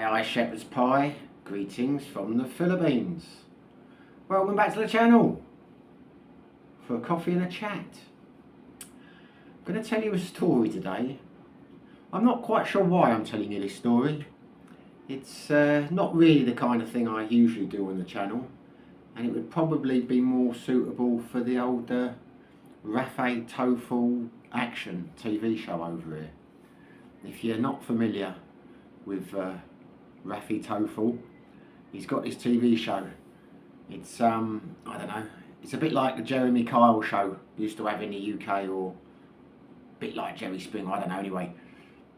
Aye, shepherd's pie, greetings from the Philippines. Welcome back to the channel for a coffee and a chat. I'm going to tell you a story today. I'm not quite sure why I'm telling you this story. It's not really the kind of thing I usually do on the channel, and it would probably be more suitable for the old Rafe Tofel action TV show over here. If you're not familiar with Rafe Tofel, he's got this TV show. It's I don't know, it's a bit like the Jeremy Kyle show used to have in the UK, or a bit like Jerry Springer, I don't know. Anyway,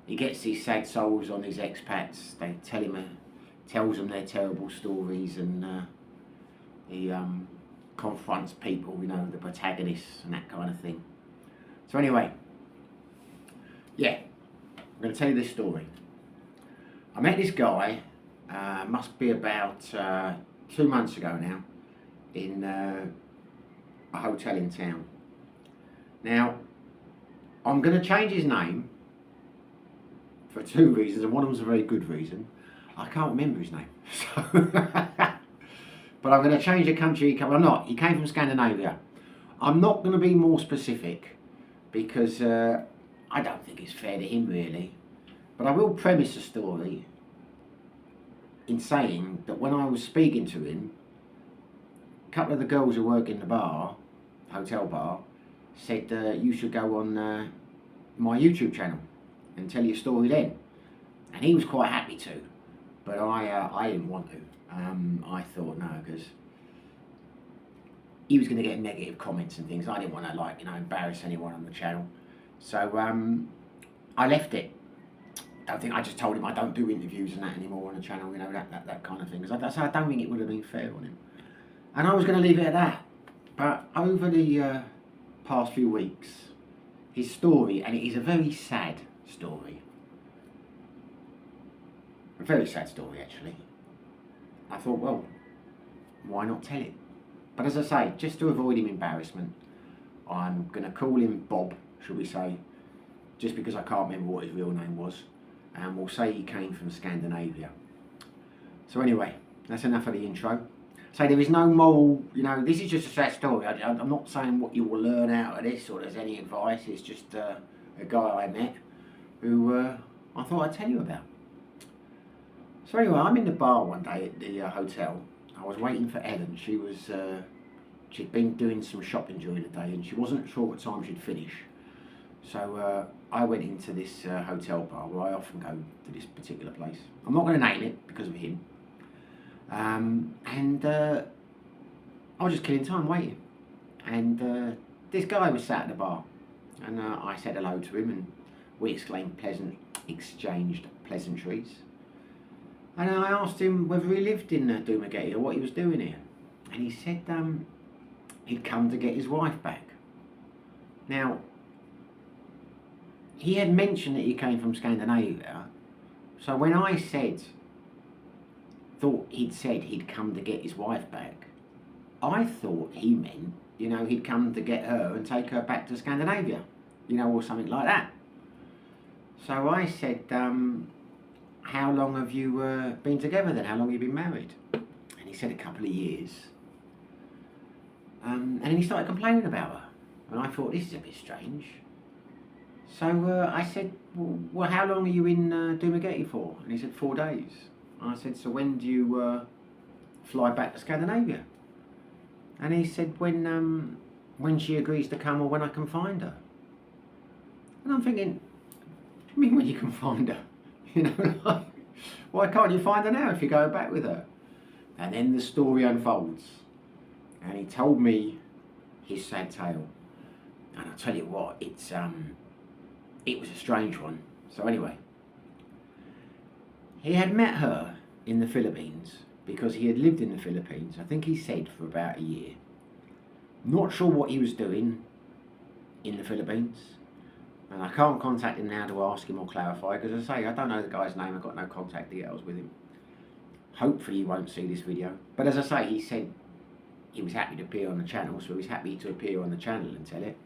he gets these sad souls on these expats. They tells them their terrible stories, and he confronts people, you know, the protagonists and that kind of thing. So anyway, yeah, I'm going to tell you this story. I met this guy, must be about 2 months ago now, in a hotel in town. Now, I'm going to change his name for two reasons, and one of them's a very good reason. I can't remember his name, so but I'm going to change the country he came. I'm not. He came from Scandinavia. I'm not going to be more specific because I don't think it's fair to him really. But I will premise the story in saying that when I was speaking to him, a couple of the girls who work in the bar, hotel bar, said you should go on my YouTube channel and tell your story then. And he was quite happy to, but I didn't want to. I thought no, because he was going to get negative comments and things. I didn't want to, like, you know, embarrass anyone on the channel. So I left it. I just told him I don't do interviews and that anymore on the channel, you know, that kind of thing. Because I don't think it would have been fair on him. And I was going to leave it at that. But over the past few weeks, his story, and it is a very sad story. A very sad story, actually. I thought, well, why not tell it? But as I say, just to avoid him embarrassment, I'm going to call him Bob, should we say, just because I can't remember what his real name was. And we'll say he came from Scandinavia. So anyway, that's enough of the intro. So there is no moral, you know, this is just a sad story. I'm not saying what you will learn out of this or there's any advice. It's just a guy I met who I thought I'd tell you about. So anyway, I'm in the bar one day at the hotel. I was waiting for Ellen. She'd been doing some shopping during the day and she wasn't sure what time she'd finish. So I went into this hotel bar where I often go to this particular place. I'm not going to name it because of him. And I was just killing time waiting. And this guy was sat at the bar. And I said hello to him and we exchanged pleasantries. And I asked him whether he lived in Dumaguete or what he was doing here. And he said he'd come to get his wife back. Now, he had mentioned that he came from Scandinavia, so when I thought he'd said he'd come to get his wife back, I thought he meant, you know, he'd come to get her and take her back to Scandinavia, you know, or something like that. So I said, how long have you been together then? How long have you been married? And he said a couple of years. And then he started complaining about her. And I thought, this is a bit strange. So I said, well, how long are you in Dumaguete for? And he said, 4 days. And I said, so when do you fly back to Scandinavia? And he said, when she agrees to come or when I can find her. And I'm thinking, I mean, when you can find her? You know, like, why can't you find her now if you go back with her? And then the story unfolds. And he told me his sad tale. And I'll tell you what, it was a strange one. So anyway, he had met her in the Philippines because he had lived in the Philippines, I think he said, for about a year. Not sure what he was doing in the Philippines. And I can't contact him now to ask him or clarify because, as I say, I don't know the guy's name. I've got no contact details with him. Hopefully he won't see this video. But as I say, he said he was happy to appear on the channel, so he's happy to appear on the channel and tell it.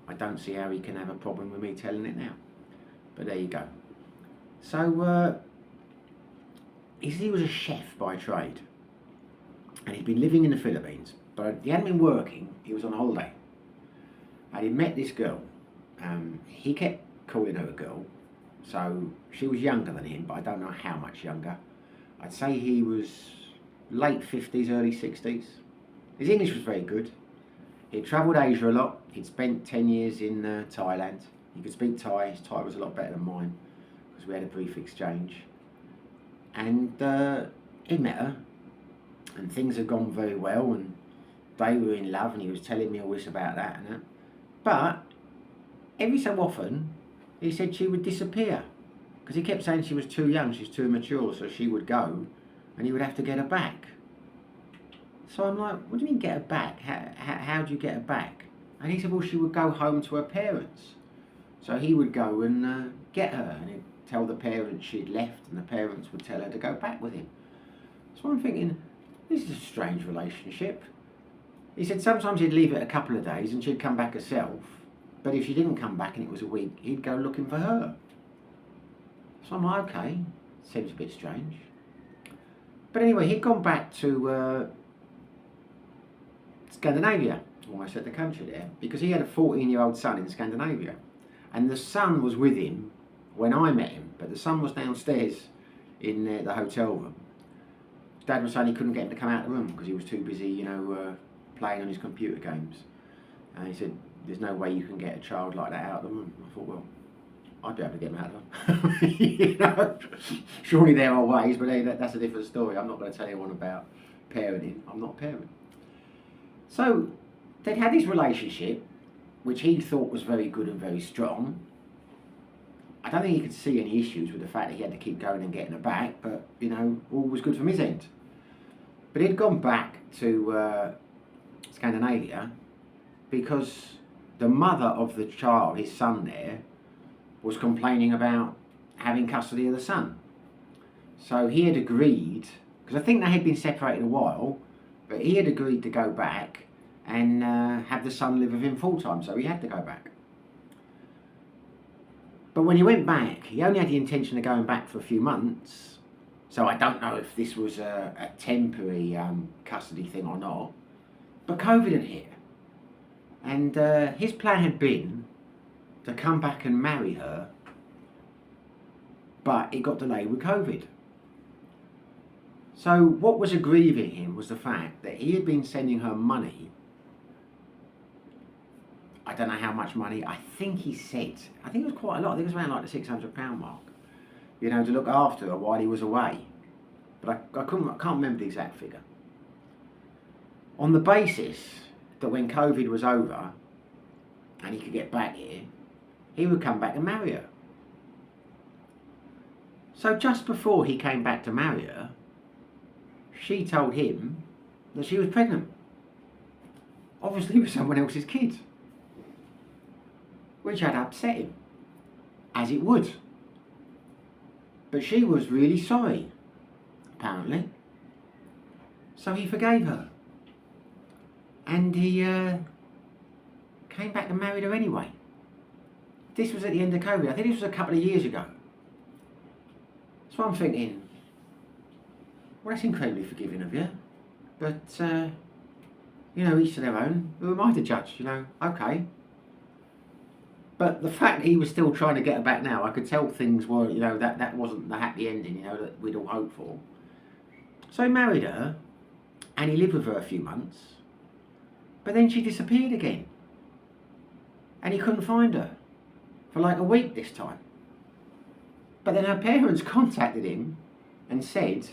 I don't see how he can have a problem with me telling it now. But there you go. So he was a chef by trade, and he'd been living in the Philippines, but he hadn't been working. He was on holiday, and he met this girl. He kept calling her a girl, so she was younger than him, but I don't know how much younger. I'd say he was late 50s, early 60s. His English was very good. He'd travelled Asia a lot. He'd spent 10 years in Thailand. He could speak Thai. His Thai was a lot better than mine because we had a brief exchange. And he met her, and things had gone very well, and they were in love, and he was telling me all this about that and that. But every so often, he said she would disappear because he kept saying she was too young, she's too immature, so she would go and he would have to get her back. So I'm like, what do you mean get her back? How do you get her back? And he said, well, she would go home to her parents. So he would go and get her, and he'd tell the parents she'd left, and the parents would tell her to go back with him. So I'm thinking, this is a strange relationship. He said sometimes he'd leave it a couple of days and she'd come back herself, but if she didn't come back and it was a week, he'd go looking for her. So I'm like, okay, seems a bit strange. But anyway, he'd gone back to Scandinavia, almost at the country there, because he had a 14-year-old son in Scandinavia. And the son was with him when I met him, but the son was downstairs in the hotel room. Dad was saying he couldn't get him to come out of the room because he was too busy, playing on his computer games. And he said, there's no way you can get a child like that out of the room. I thought, well, I'd be able to get him out of them. Surely there are ways, but that's a different story. I'm not going to tell anyone about parenting. I'm not a parent. So they'd had this relationship, which he thought was very good and very strong. I don't think he could see any issues with the fact that he had to keep going and getting her back, but, all was good from his end. But he'd gone back to Scandinavia because the mother of the child, his son there, was complaining about having custody of the son. So he had agreed, because I think they had been separated a while, but he had agreed to go back and have the son live with him full time, so he had to go back. But when he went back, he only had the intention of going back for a few months, so I don't know if this was a temporary custody thing or not, but COVID had hit. And his plan had been to come back and marry her, but it got delayed with COVID. So what was aggrieving him was the fact that he had been sending her money. I don't know how much money. I think he said, I think it was quite a lot. I think it was around like the £600 mark, to look after her while he was away. But I can't remember the exact figure. On the basis that when COVID was over and he could get back here, he would come back and marry her. So just before he came back to marry her, she told him that she was pregnant. Obviously with someone else's kid. Which had upset him, as it would. But she was really sorry, apparently. So he forgave her. And he came back and married her anyway. This was at the end of COVID. I think this was a couple of years ago. So I'm thinking, well, that's incredibly forgiving of you. But, each to their own. Who am I to judge, Okay. But the fact that he was still trying to get her back now, I could tell things were, that wasn't the happy ending, that we'd all hoped for. So he married her, and he lived with her a few months. But then she disappeared again. And he couldn't find her for like a week this time. But then her parents contacted him and said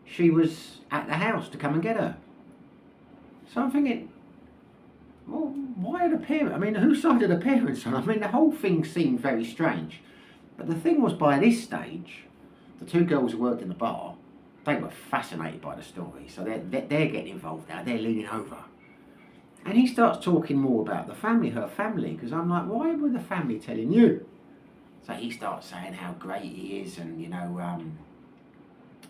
she was at the house to come and get her. So I'm thinking, well, why are the parents? I mean, whose side are the parents on? I mean, the whole thing seemed very strange. But the thing was, by this stage, the two girls who worked in the bar, they were fascinated by the story. So they're getting involved now. They're leaning over. And he starts talking more about the family, her family, because I'm like, why were the family telling you? So he starts saying how great he is, and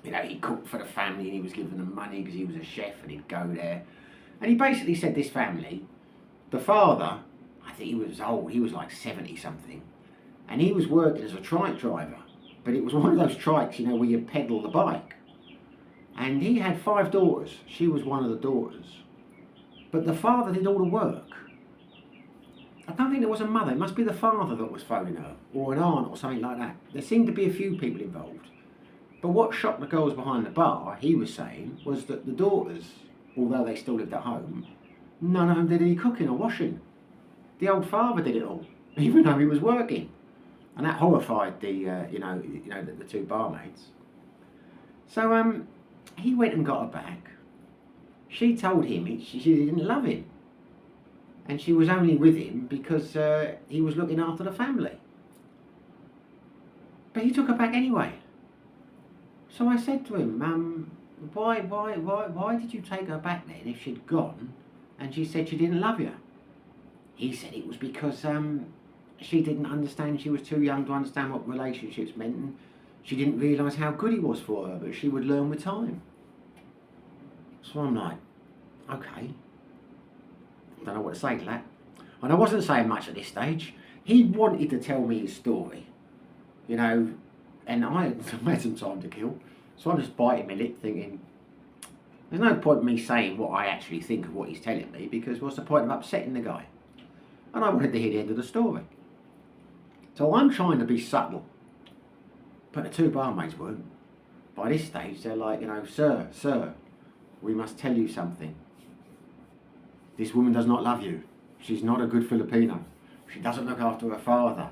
he cooked for the family and he was giving them money because he was a chef and he'd go there. And he basically said this family, the father, I think he was old, he was like 70 something, and he was working as a trike driver, but it was one of those trikes, where you pedal the bike. And he had 5 daughters. She was one of the daughters. But the father did all the work. I don't think there was a mother. It must be the father that was phoning her, or an aunt or something like that. There seemed to be a few people involved. But what shocked the girls behind the bar, he was saying, was that the daughters, although they still lived at home, none of them did any cooking or washing. The old father did it all, even though he was working. And that horrified the 2 barmaids. So he went and got her back. She told him she didn't love him. And she was only with him because he was looking after the family. But he took her back anyway. So I said to him, why did you take her back then if she'd gone and she said she didn't love you? He said it was because she didn't understand, she was too young to understand what relationships meant, and she didn't realise how good he was for her, but she would learn with time. So I'm like, okay. Don't know what to say to that. And I wasn't saying much at this stage. He wanted to tell me his story, and I had some time to kill. So I'm just biting my lip thinking, there's no point in me saying what I actually think of what he's telling me, because what's the point of upsetting the guy? And I wanted to hear the end of the story. So I'm trying to be subtle. But the 2 barmaids weren't. By this stage, they're like, sir, we must tell you something. This woman does not love you. She's not a good Filipina. She doesn't look after her father.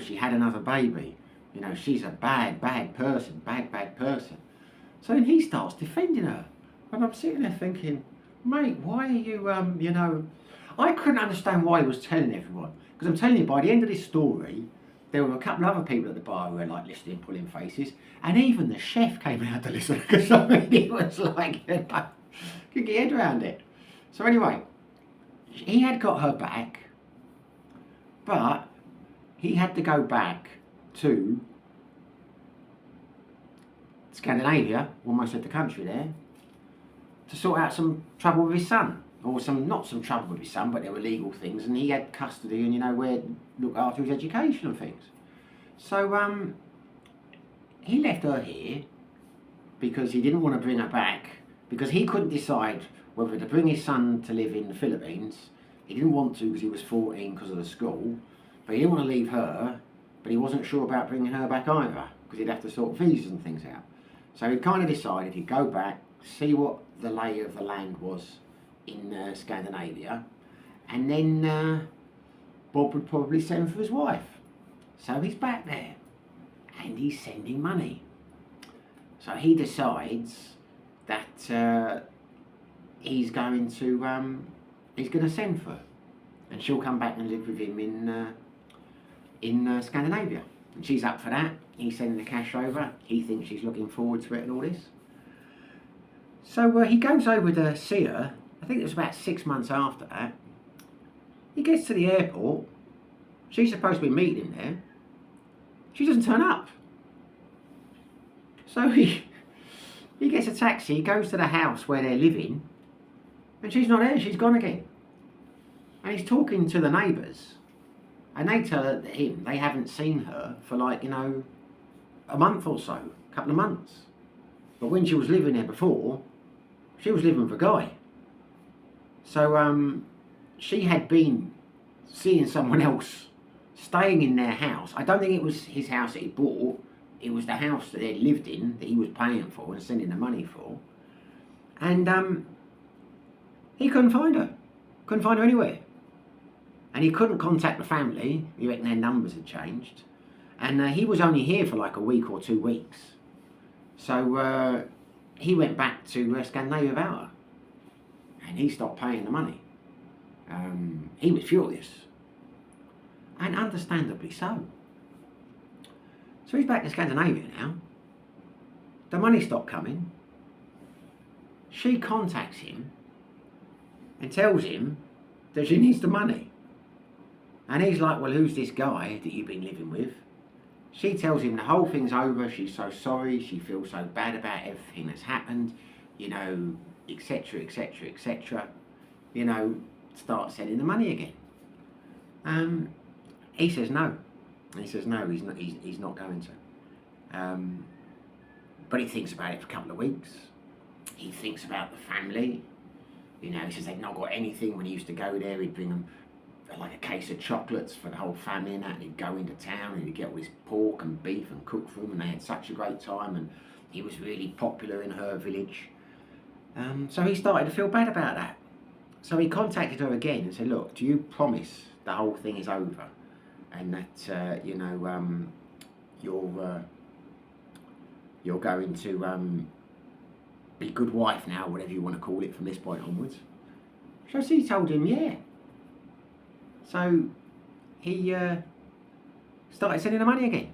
She had another baby. She's a bad person. Bad person. So then he starts defending her. And I'm sitting there thinking, mate, why are you, I couldn't understand why he was telling everyone. Because I'm telling you, by the end of this story, there were a couple of other people at the bar who were like listening, pulling faces. And even the chef came out to listen. Because it was like, couldn't get your head around it. So anyway, he had got her back, but he had to go back to Scandinavia, almost at the country there, to sort out some trouble with his son. Or not some trouble with his son, but there were legal things, and he had custody and, where look after his education and things. So he left her here because he didn't want to bring her back, because he couldn't decide whether to bring his son to live in the Philippines. He didn't want to because he was 14 because of the school, but he didn't want to leave her, but he wasn't sure about bringing her back either, because he'd have to sort visas and things out. So he kind of decided he'd go back, see what the lay of the land was in Scandinavia, and then Bob would probably send for his wife. So he's back there, and he's sending money. So he decides that he's going to send for her, and she'll come back and live with him in Scandinavia. And she's up for that. He's sending the cash over. He thinks she's looking forward to it and all this. So he goes over to see her. I think it was about 6 months after that. He gets to the airport. She's supposed to be meeting him there. She doesn't turn up. So he gets a taxi, goes to the house where they're living, and she's not there, she's gone again. And he's talking to the neighbours, and they tell him they haven't seen her for a month or so, a couple of months. But when she was living there before, she was living with a guy. So she had been seeing someone else staying in their house. I don't think it was his house that he bought. It was the house that they lived in that he was paying for and sending the money for. And he couldn't find her. Couldn't find her anywhere. And he couldn't contact the family. You reckon their numbers had changed. And he was only here for like a week or 2 weeks. So he went back to Scandinavia without her. And he stopped paying the money. He was furious. And understandably so. So he's back in Scandinavia now. The money stopped coming. She contacts him and tells him that she needs the money. And he's like, well, who's this guy that you've been living with? She tells him the whole thing's over. She's so sorry. She feels so bad about everything that's happened, etc., etc., etc. Start sending the money again. He says no. He says no, he's not going to. But he thinks about it for a couple of weeks. he thinks about the family. You know, he says they've not got anything. When he used to go there, he'd bring them like a case of chocolates for the whole family and that, and he'd go into town and he'd get all this pork and beef and cook for them, and they had such a great time, and he was really popular in her village. So he started to feel bad about that. So he contacted her again and said, look, do you promise the whole thing is over and that, you're going to be good wife now, whatever you want to call it from this point onwards? So she told him, yeah. So he started sending her money again,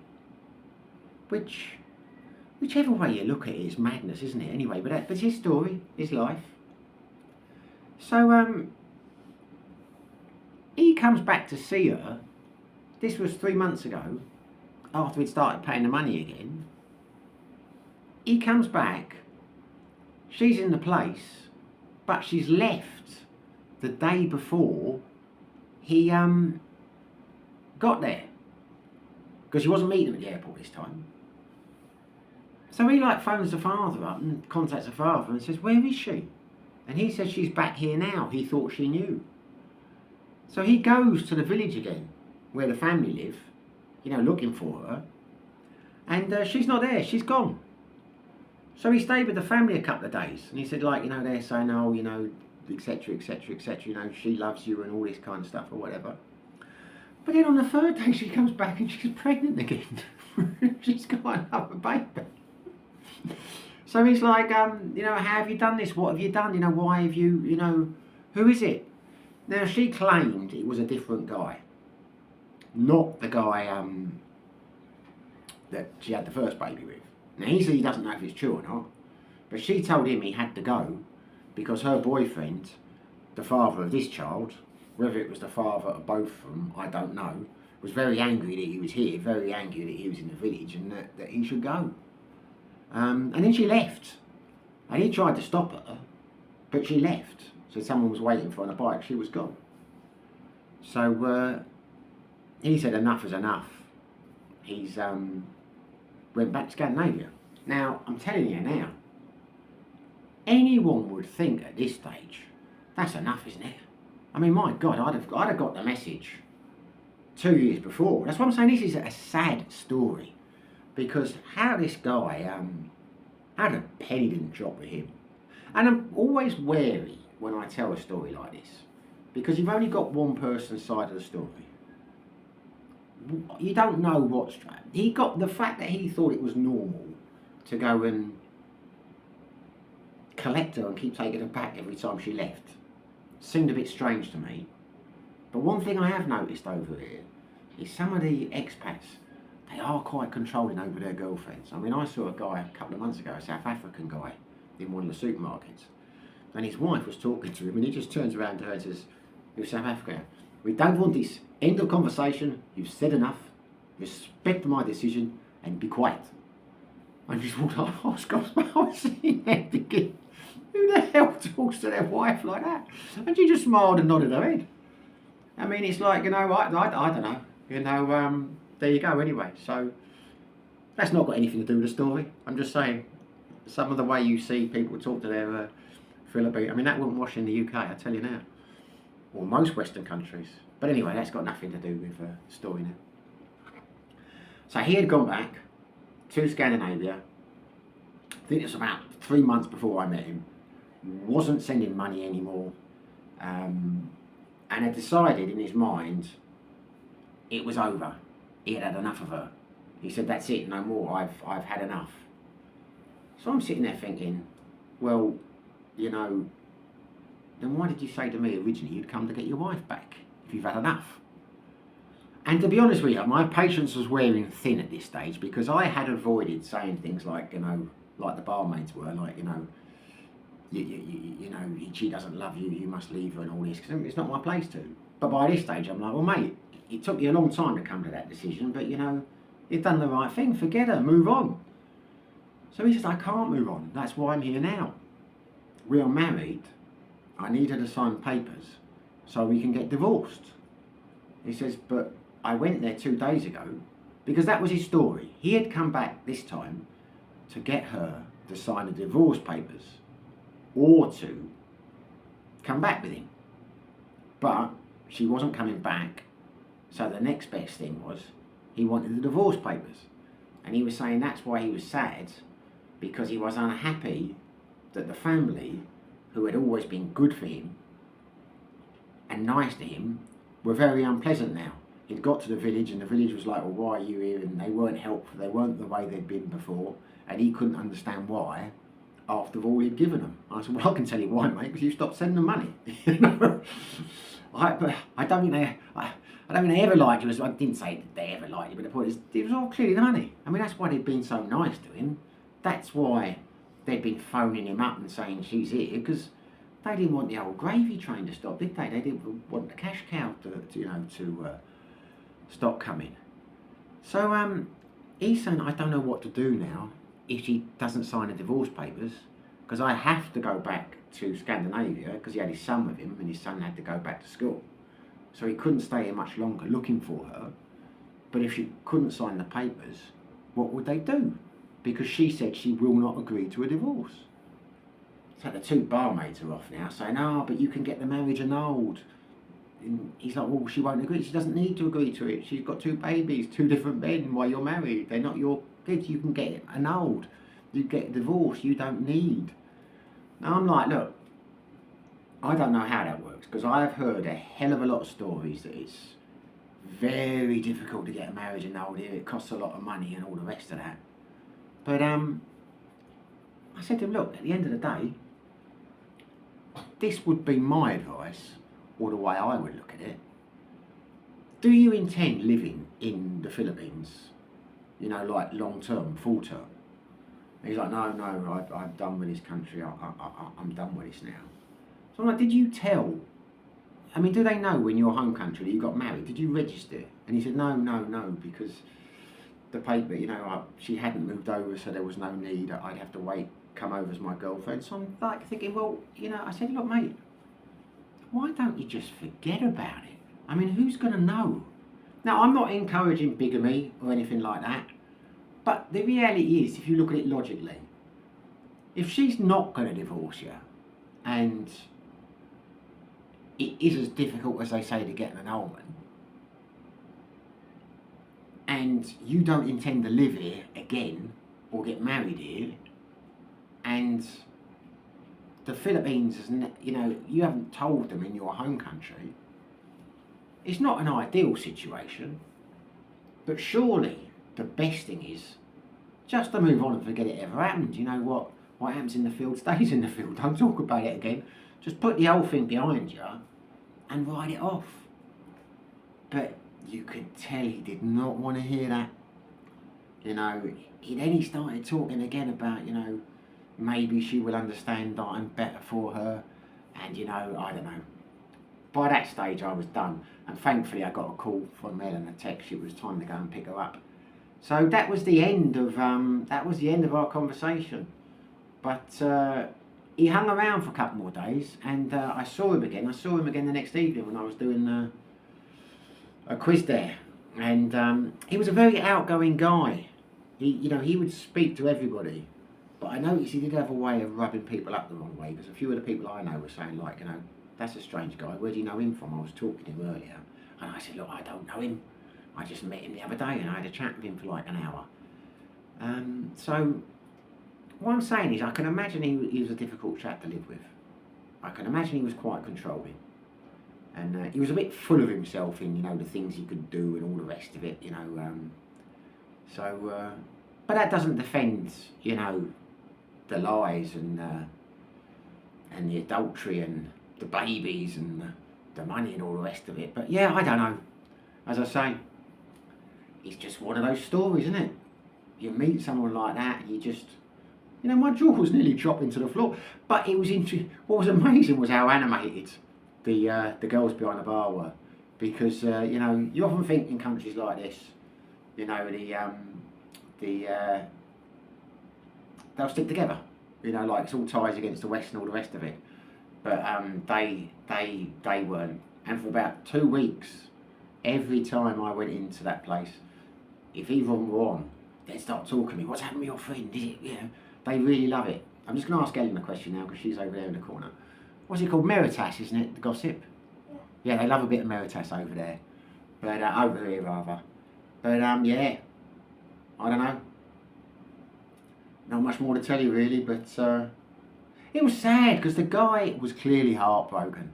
whichever way you look at it is madness, isn't it? Anyway, but it's his story, his life. So he comes back to see her. This was 3 months ago, after we'd started paying the money again. He comes back, she's in the place, but she's left the day before he got there, because he wasn't meeting him at the airport this time. So he phones the father up and contacts the father and says, where is she? And he says she's back here now. He thought she knew. So he goes to the village again, where the family live, looking for her. And she's not there, she's gone. So he stayed with the family a couple of days. And he said, they're saying, oh, etc, etc, etc, she loves you and all this kind of stuff or whatever. But then on the third day she comes back and she's pregnant again. She's got another baby. So he's like, how have you done this? What have you done? Why have you, who is it? Now she claimed it was a different guy. Not the guy that she had the first baby with. Now he said he doesn't know if it's true or not. But she told him he had to go because her boyfriend, the father of this child, whether it was the father of both of them, I don't know, was very angry that he was here, very angry that he was in the village and that he should go. And then she left. And he tried to stop her, but she left. So someone was waiting for her on a bike, she was gone. So he said enough is enough. He's went back to Scandinavia. Now, I'm telling you now, anyone would think at this stage, that's enough, isn't it? I mean, my God, I'd have got the message 2 years before. That's what I'm saying. This is a sad story, because how this guy, how the penny didn't drop with him. And I'm always wary when I tell a story like this, because you've only got one person's side of the story. You don't know what's he got. The fact that he thought it was normal to go and collect her and keep taking her back every time she left seemed a bit strange to me. But one thing I have noticed over here is some of the expats, they are quite controlling over their girlfriends. I mean, I saw a guy a couple of months ago, a South African guy, in one of the supermarkets, and his wife was talking to him, and he just turns around to her and says, "You're South Africa. We don't want this. End of conversation. You've said enough. Respect my decision and be quiet." And just walked like, oh, Scott, I was sitting there thinking, who the hell talks to their wife like that? And she just smiled and nodded her head. I mean, it's like, I don't know. There you go anyway. So that's not got anything to do with the story. I'm just saying, some of the way you see people talk to their Filipino, I mean, that wouldn't wash in the UK, I tell you now. Or most Western countries. But anyway, that's got nothing to do with the story now. So he had gone back to Scandinavia. I think it was about 3 months before I met him. Wasn't sending money anymore. And had decided in his mind it was over. He had had enough of her. He said, that's it, no more. I've had enough. So I'm sitting there thinking, well, then why did you say to me originally you'd come to get your wife back if you've had enough? And to be honest with you, my patience was wearing thin at this stage, because I had avoided saying things like, like the barmaids were, like, she doesn't love you, you must leave her and all this, because it's not my place to. But by this stage, I'm like, well, mate, it took you a long time to come to that decision, but, you've done the right thing, forget her, move on. So he says, I can't move on, that's why I'm here now. We are married, I need her to sign papers so we can get divorced. He says, but I went there 2 days ago, because that was his story. He had come back this time to get her to sign the divorce papers or to come back with him. But she wasn't coming back, so the next best thing was he wanted the divorce papers. And he was saying that's why he was sad, because he was unhappy that the family, who had always been good for him and nice to him, were very unpleasant now. He'd got to the village and the village was like, well, why are you here? And they weren't helpful, they weren't the way they'd been before, and he couldn't understand why after all he'd given them. I said, well, I can tell you why, mate, because you stopped sending them money. But I don't think they ever liked you. I didn't say that they ever liked you, but the point is, it was all clearly the money. I mean, that's why they'd been so nice to him. That's why they'd been phoning him up and saying she's here, because they didn't want the old gravy train to stop, did they? They didn't want the cash cow to stop coming. So he's saying, I don't know what to do now if she doesn't sign the divorce papers, because I have to go back to Scandinavia, because he had his son with him and his son had to go back to school. So he couldn't stay here much longer looking for her. But if she couldn't sign the papers, what would they do? Because she said she will not agree to a divorce. So the two barmaids are off now saying, oh, but you can get the marriage annulled. And he's like, well, she won't agree. She doesn't need to agree to it. She's got two babies, two different men while you're married. They're not your kids. You can get it annulled. You get a divorce you don't need. Now I'm like, look, I don't know how that works, because I have heard a hell of a lot of stories that it's very difficult to get a marriage annulled here. It costs a lot of money and all the rest of that. But I said to him, look, at the end of the day, this would be my advice, or the way I would look at it. Do you intend living in the Philippines, like long term, full term? And he's like, no, I'm done with this country. I'm done with this now. So I'm like, did you tell? I mean, do they know in your home country that you got married? Did you register? And he said, no, because the paper, she hadn't moved over, so there was no need. I'd have to come over as my girlfriend. So I'm like thinking, well, I said, look, mate, why don't you just forget about it? I mean, who's going to know? Now, I'm not encouraging bigamy or anything like that, but the reality is, if you look at it logically, if she's not going to divorce you, and it is as difficult as they say to get an annulment, and you don't intend to live here again or get married here, and the Philippines is, you haven't told them in your home country, it's not an ideal situation, but surely the best thing is just to move on and forget it ever happened. You know what happens in the field stays in the field. Don't talk about it again. Just put the whole thing behind you and write it off. But you could tell he did not want to hear that. He started talking again about, maybe she will understand that I'm better for her. And, I don't know. By that stage I was done. And thankfully I got a call from Mel and a text. It was time to go and pick her up. So that was the end of our conversation. But he hung around for a couple more days, and I saw him again. I saw him again the next evening when I was doing a quiz there. And he was a very outgoing guy. He would speak to everybody. But I noticed he did have a way of rubbing people up the wrong way, because a few of the people I know were saying, like, that's a strange guy. Where do you know him from? I was talking to him earlier. And I said, look, I don't know him. I just met him the other day and I had a chat with him for like an hour. So what I'm saying is, I can imagine he was a difficult chap to live with. I can imagine he was quite controlling. And he was a bit full of himself in, the things he could do and all the rest of it, but that doesn't defend, the lies and the adultery and the babies and the money and all the rest of it. But yeah, I don't know. As I say, it's just one of those stories, isn't it? You meet someone like that and you just, my jaw was nearly dropping to the floor. But it was what was amazing was how animated the girls behind the bar were. Because, you often think in countries like this, they'll stick together. Like it's all ties against the West and all the rest of it. But they weren't. And for about 2 weeks, every time I went into that place, if either of them were on, they'd start talking to me. What's happened with your friend? Is it, they really love it. I'm just going to ask Ellen a question now because she's over there in the corner. What's it called? Meritas, isn't it? The gossip? Yeah, they love a bit of Meritas over there. But, over here rather. But, yeah. I don't know. Not much more to tell you really, but, it was sad because the guy was clearly heartbroken.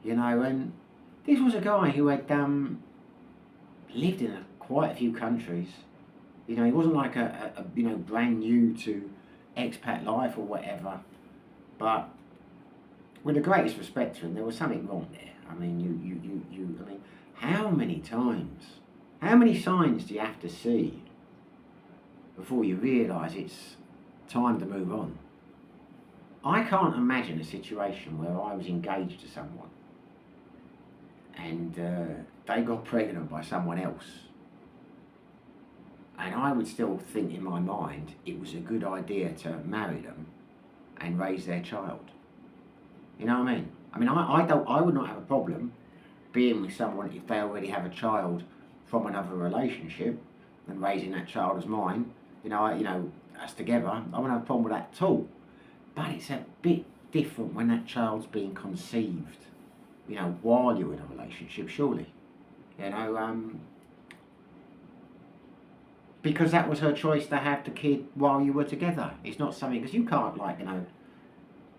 You know, and this was a guy who had, lived in quite a few countries. You know, he wasn't like a you know, brand new to expat life or whatever. But with the greatest respect to him, there was something wrong there. I mean, I mean, how many times, how many signs do you have to see before you realise it's time to move on? I can't imagine a situation where I was engaged to someone and they got pregnant by someone else, and I would still think in my mind it was a good idea to marry them and raise their child. You know what I mean? I mean, I would not have a problem being with someone if they already have a child from another relationship and raising that child as mine. You know, us together. I wouldn't have a problem with that at all. But it's a bit different when that child's being conceived, you know, while you're in a relationship, surely. You know, because that was her choice to have the kid while you were together. It's not something, because you can't, like, you know,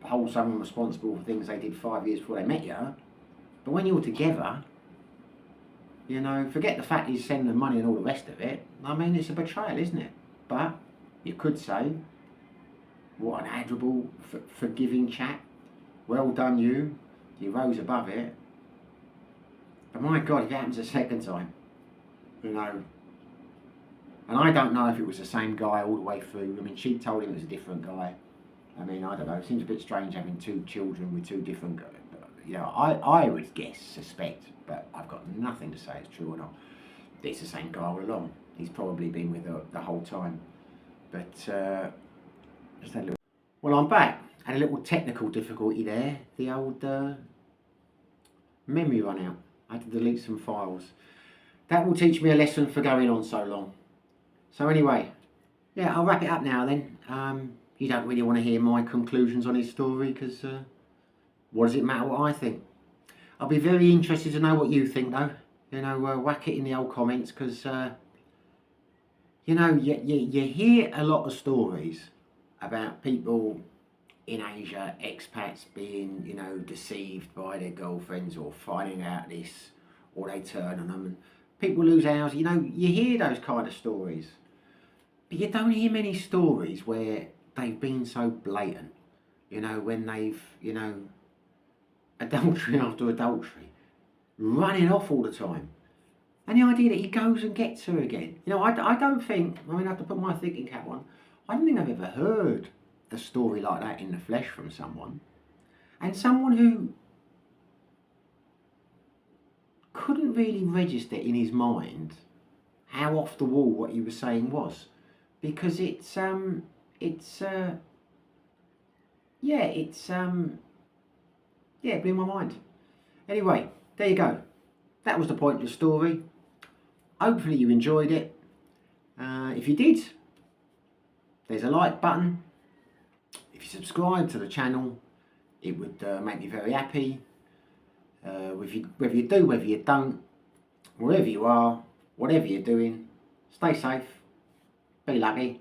hold someone responsible for things they did 5 years before they met you. But when you're together, you know, forget the fact he's sending them money and all the rest of it. I mean, it's a betrayal, isn't it? But you could say, what an admirable, forgiving chap. Well done you rose above it. But my God, if it happens a second time, you know, and I don't know if it was the same guy all the way through. I mean, she told him it was a different guy. I mean, I don't know, it seems a bit strange having two children with two different guys. You know, I would guess, suspect, but I've got nothing to say it's true or not. It's the same guy all along. He's probably been with her the whole time. But, just had a little... Well, I'm back. Had a little technical difficulty there. The old memory run out. I had to delete some files. That will teach me a lesson for going on so long. So anyway, yeah, I'll wrap it up now then. You don't really want to hear my conclusions on his story because what does it matter what I think? I'll be very interested to know what you think though. You know, whack it in the old comments because, you know, you hear a lot of stories about people in Asia, expats being, you know, deceived by their girlfriends or finding out this, or they turn on them and people lose houses. You know, you hear those kind of stories, but you don't hear many stories where they've been so blatant, you know, when they've, you know, adultery after adultery, running off all the time. And the idea that he goes and gets her again. You know, I don't think, I mean, I have to put my thinking cap on, I don't think I've ever heard a story like that in the flesh from someone. And someone who couldn't really register in his mind how off the wall what he was saying was. Because it blew my mind. Anyway, there you go. That was the point of the story. Hopefully you enjoyed it. If you did, there's a like button. If you subscribe to the channel, it would make me very happy. Whether you do, whether you don't, wherever you are, whatever you're doing, stay safe, be lucky.